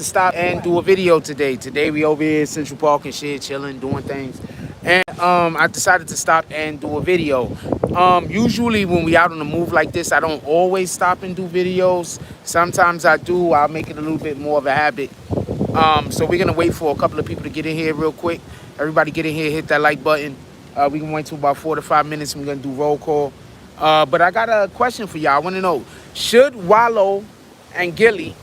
to stop and do a video today. Today we over here in Central Park and shit, chilling, doing things. And I decided to stop and do a video. Usually when we out on the move like this, I don't always stop and do videos. Sometimes I do. I'll make it a little bit more of a habit. So we're gonna wait for a couple of people to get in here real quick. Everybody get in here, hit that like button. We can wait till about 4 to 5 minutes and we're gonna do roll call. But I got a question for y'all. I wanna know, should Wallo and Gillie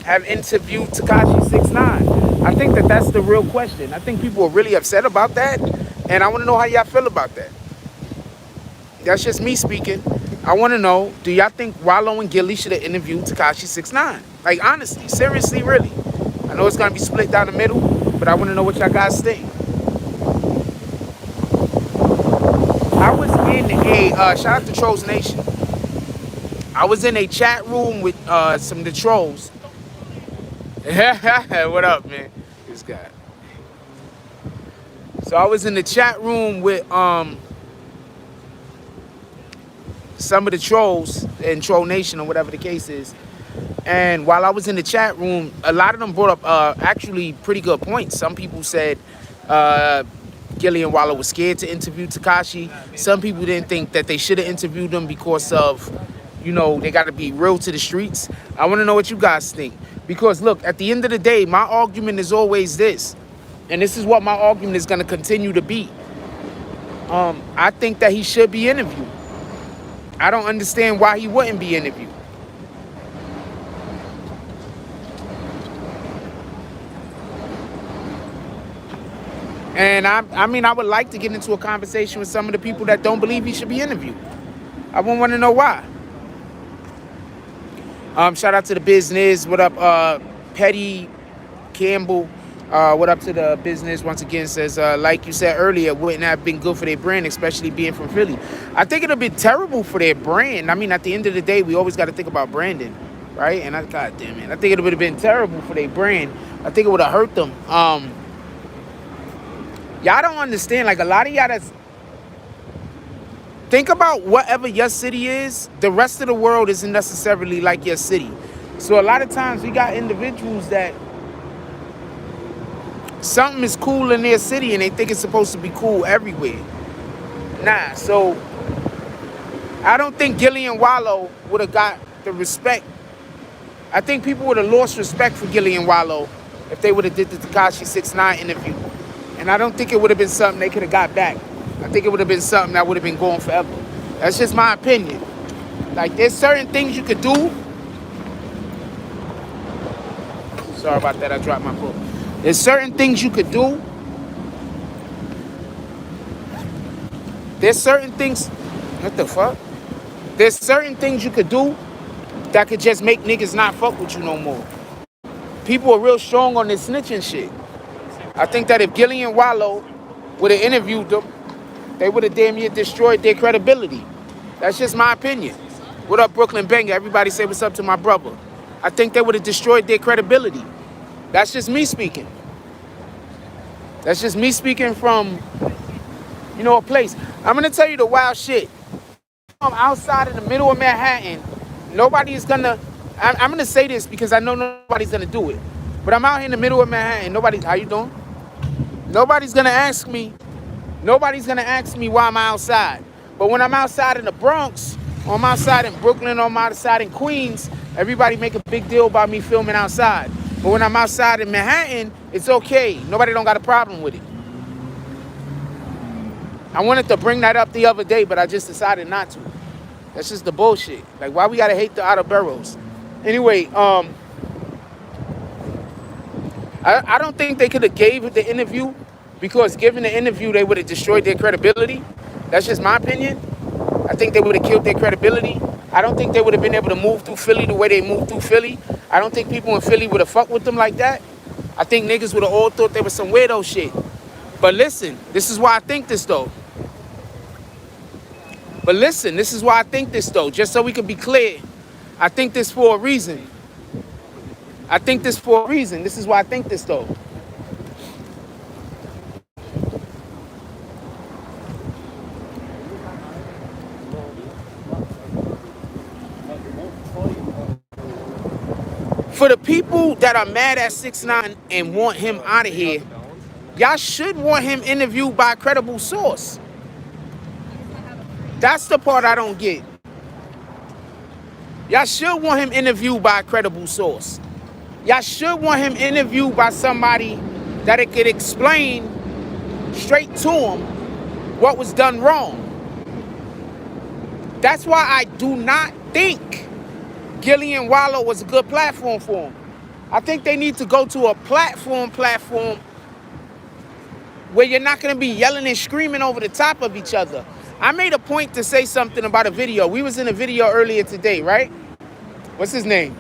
have interviewed Tekashi 6ix9ine? I think that's the real question. I think people are really upset about that. And I wanna know how y'all feel about that. That's just me speaking. I wanna know, do y'all think Wallo and Gillie should have interviewed Tekashi 6ix9ine? Like honestly, seriously, really. I know it's gonna be split down the middle, but I wanna know what y'all guys think. I was in a, shout out to Trolls Nation. I was in a chat room with some of the trolls. What up, man? This guy. So I was in the chat room with some of the trolls in Troll Nation or whatever the case is. And while I was in the chat room, a lot of them brought up actually pretty good points. Some people said Gillie and Wallo were scared to interview Tekashi. Some people didn't think that they should have interviewed them because of, you know, they got to be real to the streets. I want to know what you guys think. Because, look, at the end of the day, my argument is always this. And this is what my argument is going to continue to be. I think that he should be interviewed. I don't understand why he wouldn't be interviewed. And I mean, I would like to get into a conversation with some of the people that don't believe he should be interviewed. I would want to know why. Shout out to the business. What up, Petty Campbell? What up to the business? Once again, says, like you said earlier, wouldn't have been good for their brand, especially being from Philly. I think it'll be terrible for their brand. I mean, at the end of the day, we always got to think about branding, right? And God damn it, I think it would have been terrible for their brand. I think it would have hurt them. Y'all don't understand, like a lot of y'all that's... Think about whatever your city is, the rest of the world isn't necessarily like your city. So a lot of times we got individuals that something is cool in their city and they think it's supposed to be cool everywhere. Nah, so I don't think Gillie and Wallo would have got the respect. I think people would have lost respect for Gillie and Wallo if they would have did the Tekashi 6ix9ine interview. And I don't think it would have been something they could have got back. I think it would have been something that would have been going forever. That's just my opinion. Like, there's certain things you could do. Sorry about that, I dropped my book. There's certain things you could do. There's certain things... What the fuck? There's certain things you could do that could just make niggas not fuck with you no more. People are real strong on this snitching shit. I think that if Gillie and Wallo would have interviewed them, they would have damn near destroyed their credibility. That's just my opinion. What up, Brooklyn Banger? Everybody say what's up to my brother. I think they would have destroyed their credibility. That's just me speaking. That's just me speaking from, you know, a place. I'm going to tell you the wild shit. I'm outside in the middle of Manhattan. Nobody's going to... I'm going to say this because I know nobody's going to do it. But I'm out here in the middle of Manhattan. How you doing? Nobody's going to ask me why I'm outside. But when I'm outside in the Bronx, or I'm outside in Brooklyn, or I'm outside in Queens, everybody make a big deal about me filming outside. But when I'm outside in Manhattan, it's okay. Nobody don't got a problem with it. I wanted to bring that up the other day, but I just decided not to. That's just the bullshit. Like, why we gotta hate the outer boroughs? Anyway, I don't think they could have gave the interview because given the interview, they would have destroyed their credibility. That's just my opinion. I think they would have killed their credibility. I don't think they would have been able to move through Philly the way they moved through Philly. I don't think people in Philly would have fucked with them like that. I think niggas would have all thought they was some weirdo shit. But listen, this is why I think this though. Just so we can be clear. I think this for a reason. This is why I think this though. For the people that that are mad at 6ix9ine and want him out of here, y'all should want him interviewed by a credible source. That's the part I don't get. Y'all should want him interviewed by a credible source. Y'all should want him interviewed by somebody that it could explain straight to him what was done wrong. That's why I do not think Gillie and Wallo was a good platform for him. I think they need to go to a platform where you're not going to be yelling and screaming over the top of each other. I made a point to say something about a video. We was in a video earlier today, right? What's his name?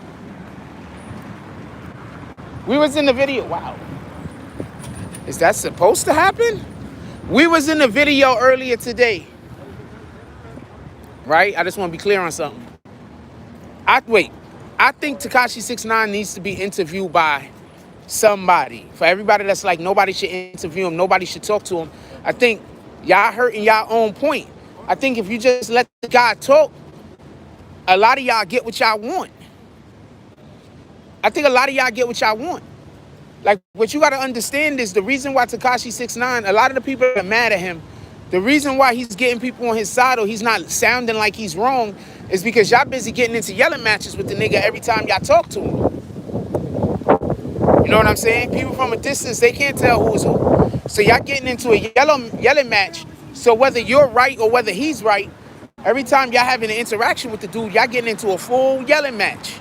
We was in the video. Wow. Is that supposed to happen? We was in the video earlier today. Right? I just want to be clear on something. I think Tekashi 6ix9ine needs to be interviewed by somebody. For everybody that's like, nobody should interview him, nobody should talk to him. I think y'all hurting y'all own point. I think if you just let the guy talk, a lot of y'all get what y'all want. I think a lot of y'all get what y'all want. Like, what you got to understand is the reason why Tekashi 6ix9ine, a lot of the people that are mad at him, the reason why he's getting people on his side or he's not sounding like he's wrong is because y'all busy getting into yelling matches with the nigga every time y'all talk to him. You know what I'm saying? People from a distance, they can't tell who's who. So y'all getting into a yelling match. So whether you're right or whether he's right, every time y'all having an interaction with the dude, y'all getting into a full yelling match.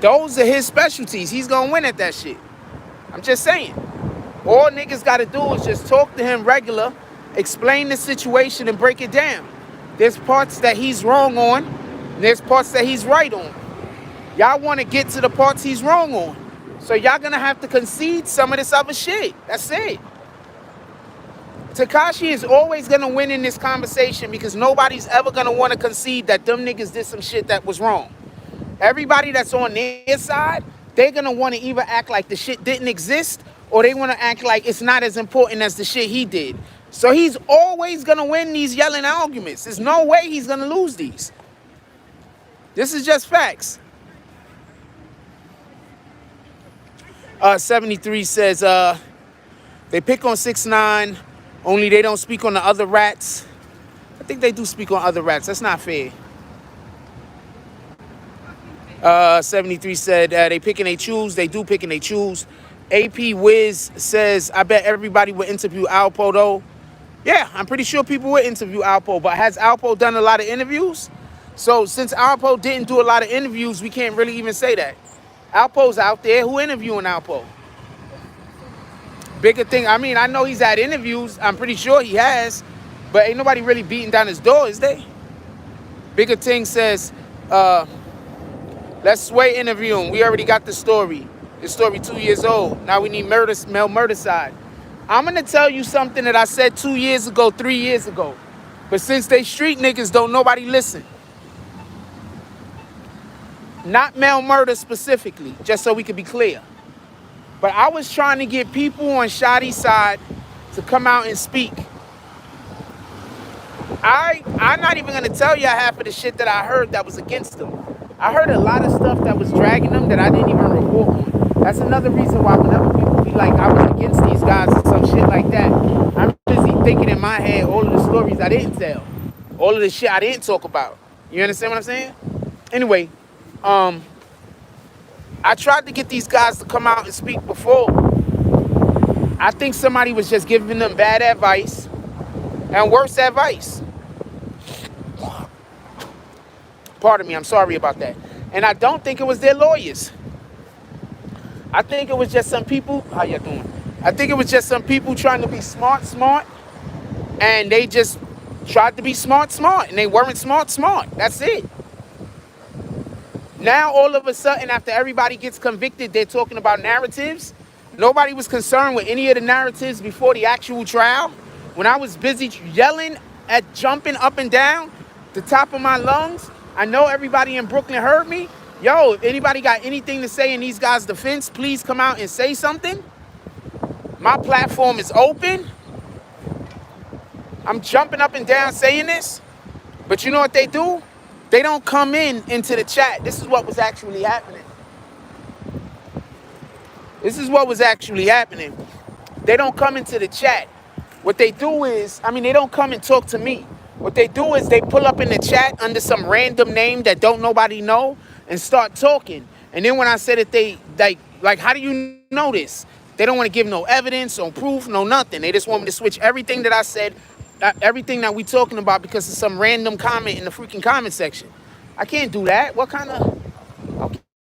Those are his specialties. He's gonna win at that shit. I'm just saying. All niggas gotta do is just talk to him regular, explain the situation and break it down. There's parts that he's wrong on, and there's parts that he's right on. Y'all wanna get to the parts he's wrong on. So y'all gonna have to concede some of this other shit. That's it. Tekashi is always gonna win in this conversation because nobody's ever gonna wanna concede that them niggas did some shit that was wrong. Everybody that's on their side, they're gonna wanna either act like the shit didn't exist or they wanna act like it's not as important as the shit he did. So he's always gonna win these yelling arguments. There's no way he's gonna lose these. This is just facts. 73 says, they pick on 6ix9ine, only they don't speak on the other rats. I think they do speak on other rats. That's not fair. 73 said, they pick and they choose. They do pick and they choose. AP Wiz says, I bet everybody would interview Alpo though. Yeah, I'm pretty sure people would interview Alpo, but has Alpo done a lot of interviews? So since Alpo didn't do a lot of interviews, we can't really even say that. Alpo's out there. Who interviewing Alpo? Bigger thing. I mean, I know he's had interviews. I'm pretty sure he has, but ain't nobody really beating down his door, is they? Bigger thing says, let's Sway interview him. We already got the story. The story 2 years old. Now we need Mel Murder side. I'm going to tell you something that I said 2 years ago, 3 years ago. But since they street niggas, don't nobody listen. Not Mel Murder specifically, just so we could be clear. But I was trying to get people on Shotty's side to come out and speak. I'm not even going to tell you half of the shit that I heard that was against them. I heard a lot of stuff that was dragging them that I didn't even report on. That's another reason why whenever people be like, I was against these guys or some shit like that, I'm busy thinking in my head all of the stories I didn't tell. All of the shit I didn't talk about. You understand what I'm saying? Anyway, I tried to get these guys to come out and speak before. I think somebody was just giving them bad advice and worse advice. Pardon me, I'm sorry about that. And I don't think it was their lawyers. I think it was just some people, how you doing? I think it was just some people trying to be smart, and they just tried to be smart, and they weren't smart. That's it. Now, all of a sudden, after everybody gets convicted, they're talking about narratives. Nobody was concerned with any of the narratives before the actual trial. When I was busy yelling at jumping up and down the top of my lungs, I know everybody in Brooklyn heard me. Yo, if anybody got anything to say in these guys' defense, please come out and say something. My platform is open. I'm jumping up and down saying this. But you know what they do? They don't come into the chat. This is what was actually happening. This is what was actually happening. They don't come into the chat. What they do is, I mean, they don't come and talk to me. What they do is they pull up in the chat under some random name that don't nobody know and start talking. And then when I said that they, like, how do you know this? They don't want to give no evidence, no proof, no nothing. They just want me to switch everything that I said, everything that we talking about because of some random comment in the freaking comment section. I can't do that. What kind of,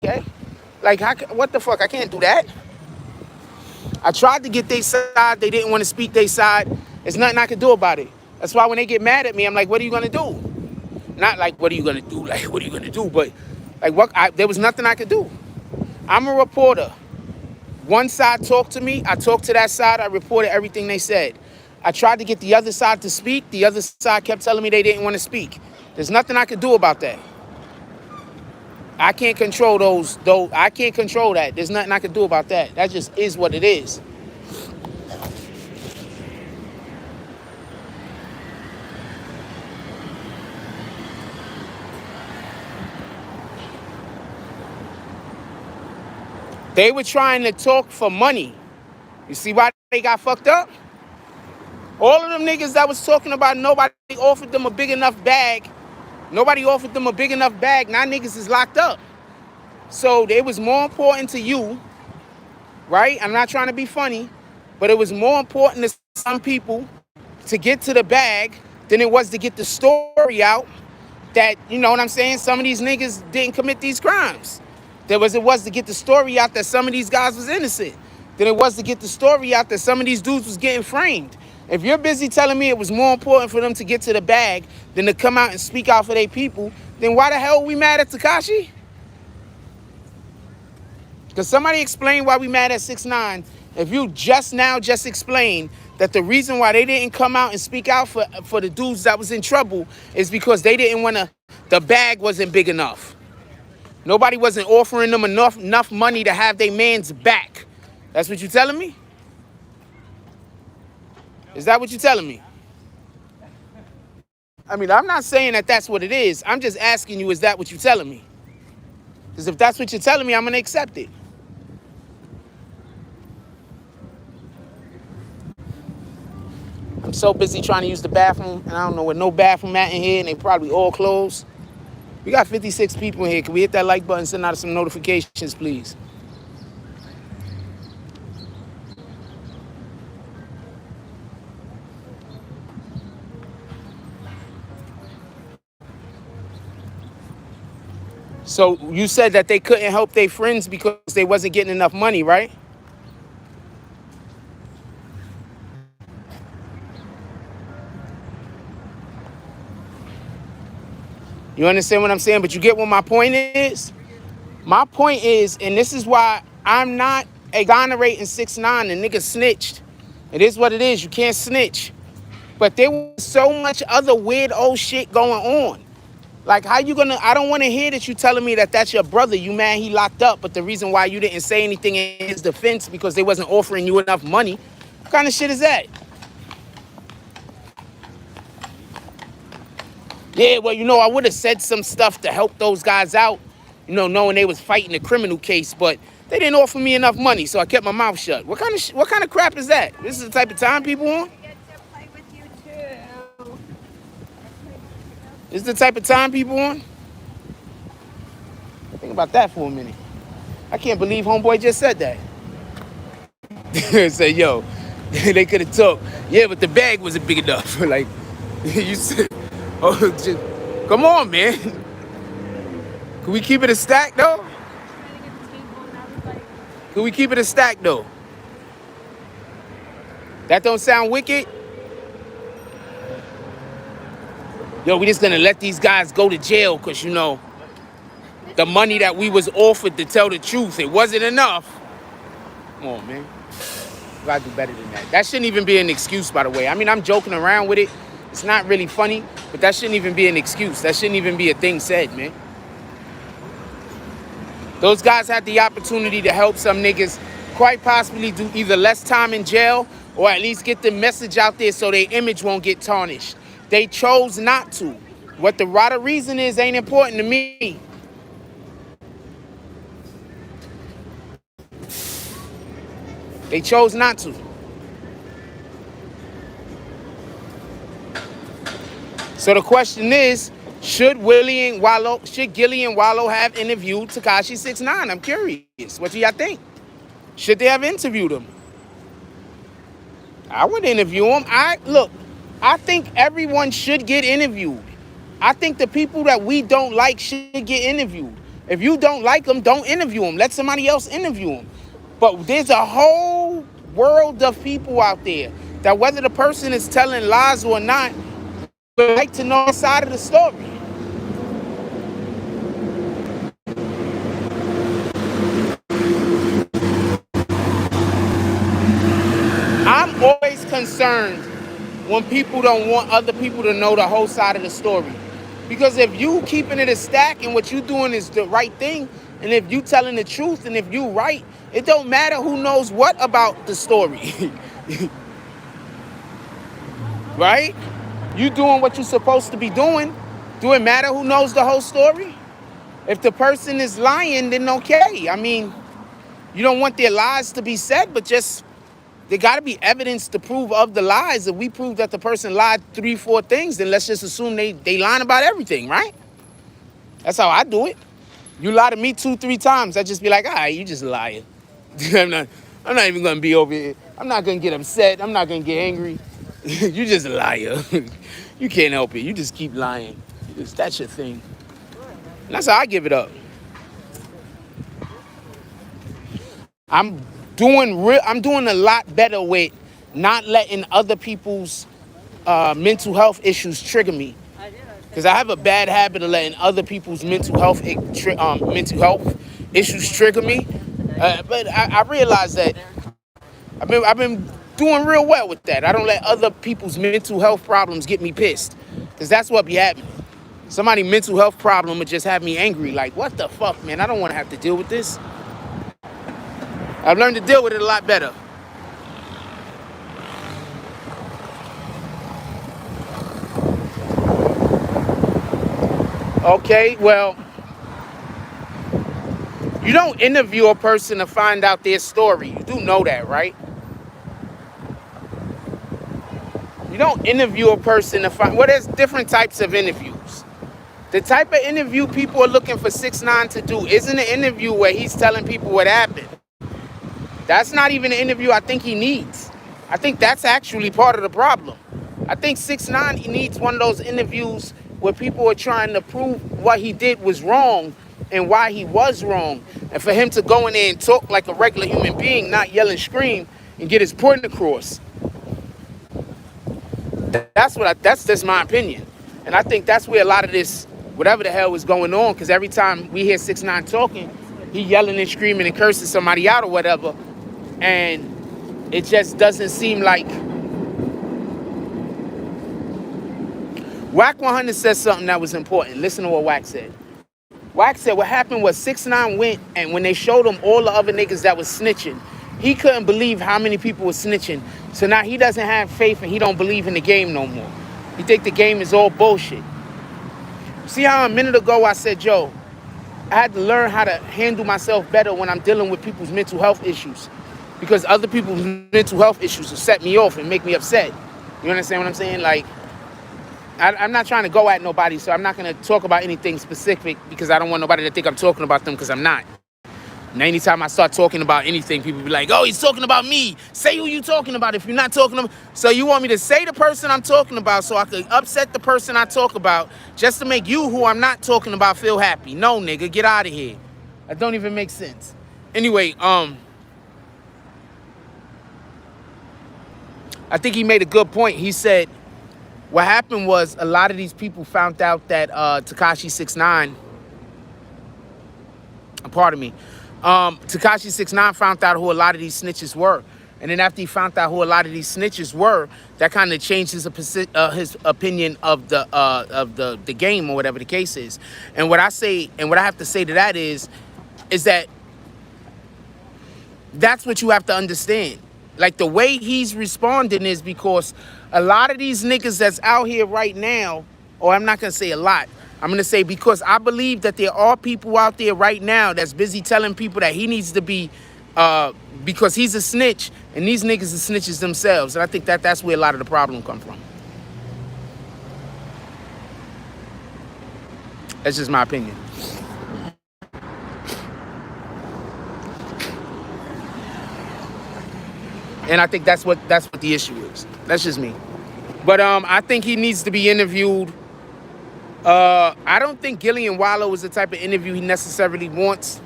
okay. Like, what the fuck? I can't do that. I tried to get their side. They didn't want to speak their side. There's nothing I can do about it. That's why when they get mad at me, I'm like, what are you going to do? Not like, what are you going to do? Like, what are you going to do? But, like, there was nothing I could do. I'm a reporter. One side talked to me. I talked to that side. I reported everything they said. I tried to get the other side to speak. The other side kept telling me they didn't want to speak. There's nothing I could do about that. I can't control those, though. I can't control that. There's nothing I can do about that. That just is what it is. They were trying to talk for money. You see why they got fucked up? All of them niggas that was talking about nobody offered them a big enough bag. Nobody offered them a big enough bag. Now niggas is locked up. So it was more important to you, right? I'm not trying to be funny, but it was more important to some people to get to the bag than it was to get the story out that, you know what I'm saying, some of these niggas didn't commit these crimes. It was to get the story out that some of these guys was innocent. Than it was to get the story out that some of these dudes was getting framed. If you're busy telling me it was more important for them to get to the bag than to come out and speak out for their people, then why the hell are we mad at Tekashi? Because somebody explain why we mad at 6ix9ine. If you just explained that the reason why they didn't come out and speak out for the dudes that was in trouble is because they didn't want to, the bag wasn't big enough. Nobody wasn't offering them enough money to have their man's back. That's what you telling me? Is that what you're telling me? I mean, I'm not saying that that's what it is. I'm just asking you, is that what you're telling me? Because if that's what you're telling me, I'm going to accept it. I'm so busy trying to use the bathroom, and I don't know where no bathroom at in here, and they probably all closed. We got 56 people in here. Can we hit that like button, send out some notifications, please? So you said that they couldn't help their friends because they wasn't getting enough money, right? You understand what I'm saying? But you get what my point is? My point is, and this is why I'm not exonerating 6ix9ine. The nigga snitched. It is what it is. You can't snitch. But there was so much other weird old shit going on. Like, how you gonna, I don't want to hear that you telling me that that's your brother. You mad he locked up, but the reason why you didn't say anything in his defense because they wasn't offering you enough money. What kind of shit is that? Yeah, well, you know, I would have said some stuff to help those guys out, you know, knowing they was fighting a criminal case, but they didn't offer me enough money, so I kept my mouth shut. What kind of crap is that? This is the type of time people want? This is the type of time people want? Think about that for a minute. I can't believe homeboy just said that. Say, yo, they could have talked. Yeah, but the bag wasn't big enough. Like, you said, oh, just, come on, man. Can we keep it a stack, though? Can we keep it a stack, though? That don't sound wicked? Yo, we just gonna let these guys go to jail because, you know, the money that we was offered to tell the truth, it wasn't enough. Come on, man. You gotta do better than that. That shouldn't even be an excuse, by the way. I mean, I'm joking around with it. It's not really funny, but that shouldn't even be an excuse. That shouldn't even be a thing said, man. Those guys had the opportunity to help some niggas quite possibly do either less time in jail or at least get the message out there so their image won't get tarnished. They chose not to. What the right reason is ain't important to me. They chose not to. So the question is, should Gillie and Wallo have interviewed Tekashi 6ix9ine? I'm curious. What do y'all think? Should they have interviewed him? I would interview him. I think everyone should get interviewed. I think the people that we don't like should get interviewed. If you don't like them, don't interview them. Let somebody else interview them. But there's a whole world of people out there that whether the person is telling lies or not, would like to know the side of the story. I'm always concerned when people don't want other people to know the whole side of the story. Because if you keeping it a stack and what you doing is the right thing, and if you telling the truth and if you right, it don't matter who knows what about the story. Right? You doing what you're supposed to be doing. Do it matter who knows the whole story? If the person is lying, then okay. I mean, you don't want their lies to be said, but just there got to be evidence to prove of the lies. If we prove that the person lied 3, 4 things, then let's just assume they lying about everything, right? That's how I do it. You lie to me 2, 3 times, I just be like, all right, you just lying. I'm not even gonna be over here. I'm not gonna get upset. I'm not gonna get angry. You just a liar. You can't help it. You just keep lying. That's your thing. And that's how I give it up. I'm doing a lot better with not letting other people's mental health issues trigger me. Because I have a bad habit of letting other people's mental health issues trigger me. But I realize that I've been doing real well with that. I don't let other people's mental health problems get me pissed. Because that's what be happening. Somebody's mental health problem would just have me angry. Like, what the fuck, man? I don't want to have to deal with this. I've learned to deal with it a lot better. Okay, well, you don't interview a person to find out their story. You do know that, right? You don't interview a person to find... Well, there's different types of interviews. The type of interview people are looking for 6ix9ine to do isn't an interview where he's telling people what happened. That's not even an interview I think he needs. I think that's actually part of the problem. I think 6ix9ine needs one of those interviews where people are trying to prove what he did was wrong and why he was wrong. And for him to go in there and talk like a regular human being, not yell and scream and get his point across. That's just my opinion. And I think that's where a lot of this, whatever the hell is going on, because every time we hear 6ix9ine talking, he yelling and screaming and cursing somebody out or whatever. And it just doesn't seem like... Wack 100 said something that was important. Listen to what Wack said. Wack said what happened was 6ix9ine went, and when they showed him all the other niggas that was snitching, he couldn't believe how many people were snitching. So now he doesn't have faith and he don't believe in the game no more. He think the game is all bullshit. See how a minute ago I said, yo, I had to learn how to handle myself better when I'm dealing with people's mental health issues. Because other people's mental health issues will set me off and make me upset. You understand what I'm saying? Like, I'm not trying to go at nobody, so I'm not going to talk about anything specific because I don't want nobody to think I'm talking about them because I'm not. And anytime I start talking about anything, people be like, oh, he's talking about me. Say who you talking about if you're not talking about... So you want me to say the person I'm talking about so I could upset the person I talk about just to make you, who I'm not talking about, feel happy? No, nigga, get out of here. That don't even make sense. Anyway, I think he made a good point. He said what happened was a lot of these people found out that Tekashi 6ix9ine... Pardon me. Tekashi 6ix9ine found out who a lot of these snitches were. And then after he found out who a lot of these snitches were, that kind of changed his opinion of the game or whatever the case is. And what I have to say to that is that that's what you have to understand. Like, the way he's responding is because a lot of these niggas that's out here right now, or I'm not going to say a lot, I'm going to say because I believe that there are people out there right now that's busy telling people that he needs to be because he's a snitch, and these niggas are snitches themselves. And I think that's where a lot of the problem come from. That's just my opinion. And I think that's what the issue is. That's just me. But I think he needs to be interviewed. I don't think Gillie and Wallo is the type of interview he necessarily wants.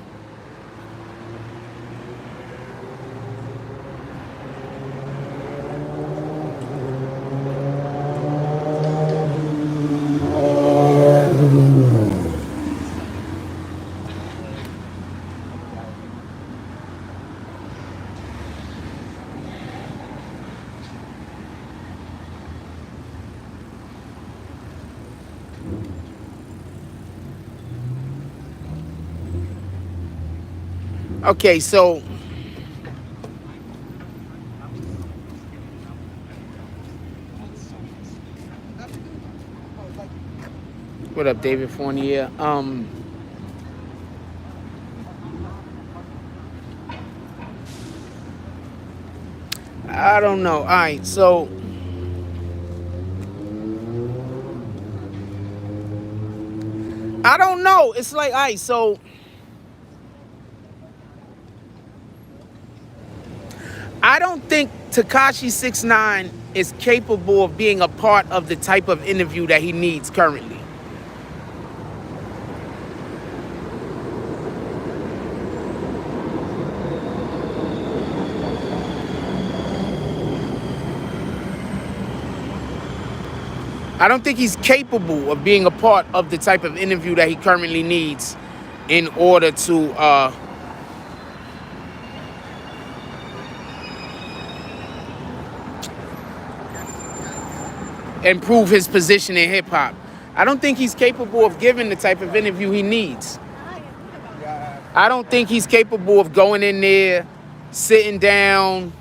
Okay, so what up, David Fournier? I don't know. All right, so I don't know. It's like, all right, so I don't think Tekashi 6ix9ine is capable of being a part of the type of interview that he needs currently. I don't think he's capable of being a part of the type of interview that he currently needs in order to improve his position in hip-hop. I don't think he's capable of giving the type of interview he needs. I don't think he's capable of going in there, sitting down.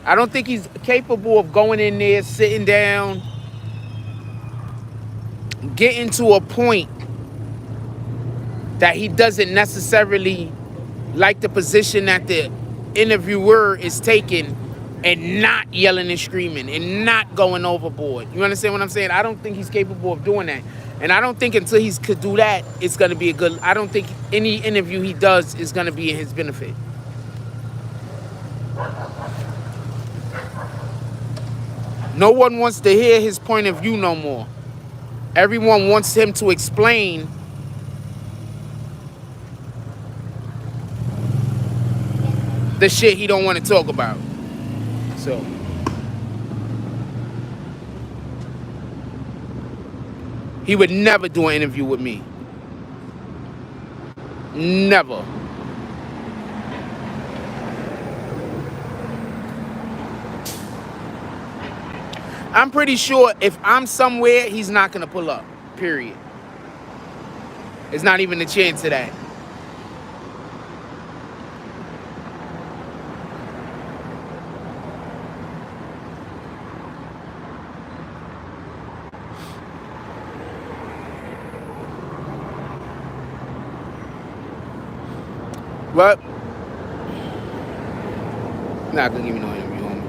I don't think he's capable of going in there, sitting down, getting to a point that he doesn't necessarily like the position that the interviewer is taking, and not yelling and screaming and not going overboard. You understand what I'm saying? I don't think he's capable of doing that. And I don't think until he could do that, it's going to be a good... I don't think any interview he does is going to be in his benefit. No one wants to hear his point of view no more. Everyone wants him to explain the shit he don't want to talk about. So he would never do an interview with me. Never. I'm pretty sure if I'm somewhere, he's not gonna pull up. Period. There's not even a chance of that. But not gonna give me no interview, homie.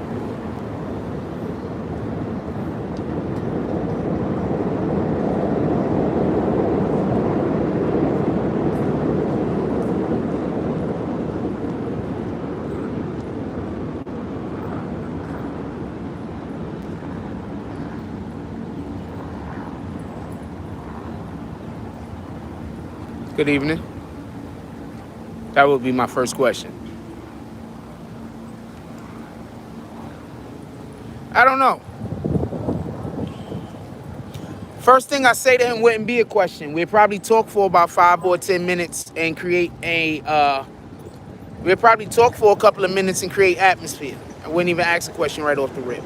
Good evening. That would be my first question. I don't know. First thing I say to him wouldn't be a question. We'd probably talk for about 5 or 10 minutes and create a... we'd probably talk for a couple of minutes and create atmosphere. I wouldn't even ask a question right off the rip.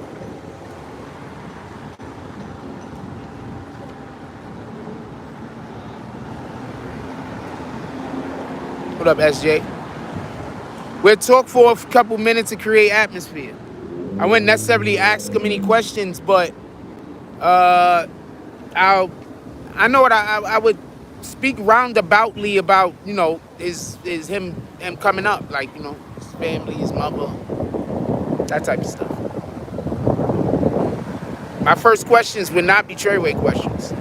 What up, SJ? We'll talk for a couple minutes to create atmosphere. I wouldn't necessarily ask him any questions, but I know what I would speak roundaboutly about, you know, his him coming up, like, you know, his family, his mother, that type of stuff. My first questions would not be Treyway questions.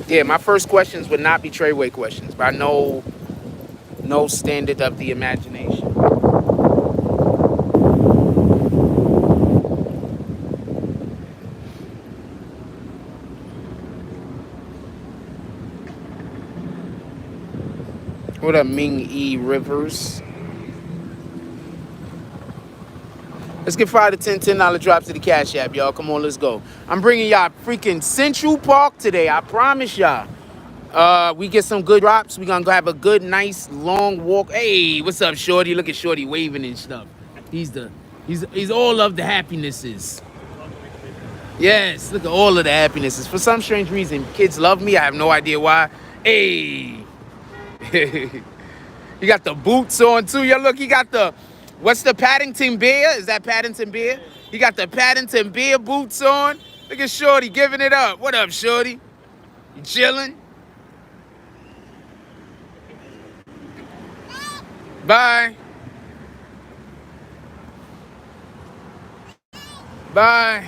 Yeah, my first questions would not be Treyway questions, by no standard of the imagination. What up, Ming E. Rivers? Let's get 5 to 10 $10 drops to the Cash App, y'all. Come on, let's go. I'm bringing y'all freaking Central Park today. I promise y'all. We get some good drops. We're gonna go have a good, nice, long walk. Hey, what's up, Shorty? Look at Shorty waving and stuff. He's all of the happinesses. Yes, look at all of the happinesses. For some strange reason, kids love me. I have no idea why. Hey. He got the boots on too. Yo, look, he got the, what's the Paddington Bear? Is that Paddington Bear? He got the Paddington Bear boots on. Look at Shorty giving it up. What up, Shorty? You chilling? Bye. Bye.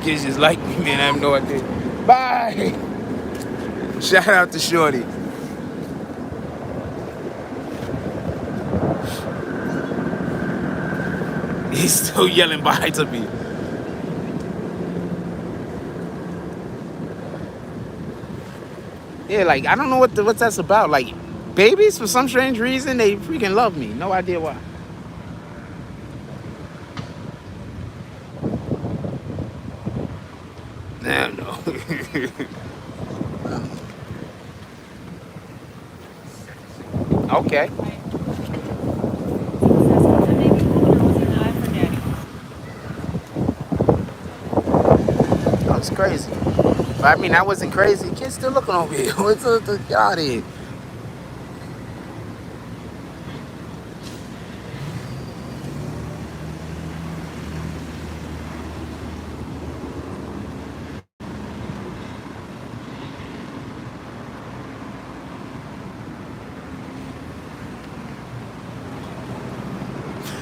Kids just like me, man. I have no idea. Bye. Shout out to Shorty. He's still yelling bye to me. Yeah, like, I don't know what that's about. Like, babies, for some strange reason, they freaking love me. No idea why. Nah, no. Okay. That was crazy. But I mean, that wasn't crazy. Kids still looking over here. What's the get out of here?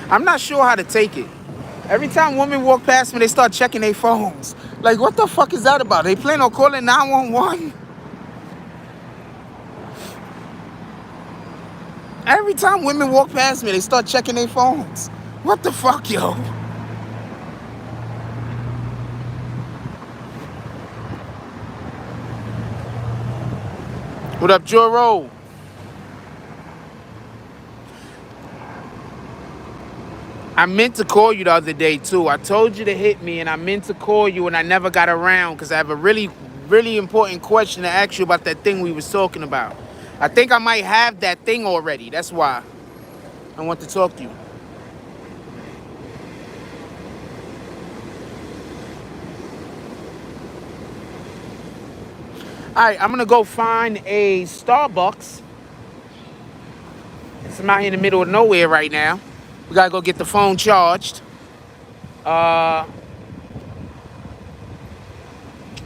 I'm not sure how to take it. Every time women walk past me, they start checking their phones. Like, what the fuck is that about? They plan on calling 911? Every time women walk past me, they start checking their phones. What the fuck, yo? What up, Joro? I meant to call you the other day, too. I told you to hit me, and I meant to call you, and I never got around because I have a really, really important question to ask you about that thing we was talking about. I think I might have that thing already. That's why I want to talk to you. All right, I'm going to go find a Starbucks. I'm out here in the middle of nowhere right now. We got to go get the phone charged.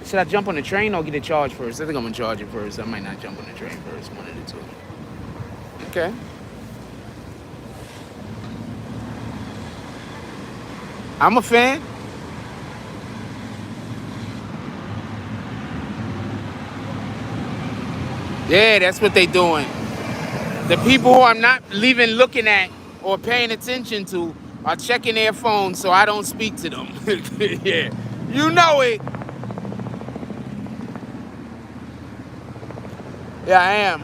Should I jump on the train or get it charged first? I think I'm going to charge it first. I might not jump on the train first. One of the two. Okay. I'm a fan. Yeah, that's what they doing. The people who I'm not even looking at or paying attention to are checking their phones so I don't speak to them. Yeah, you know it. Yeah, I am.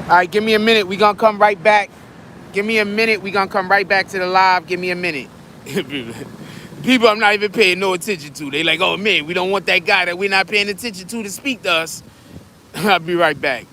All right, give me a minute. We gonna come right back. Give me a minute. We gonna come right back to the live. Give me a minute. People I'm not even paying no attention to. They like, oh man, we don't want that guy that we're not paying attention to speak to us. I'll be right back.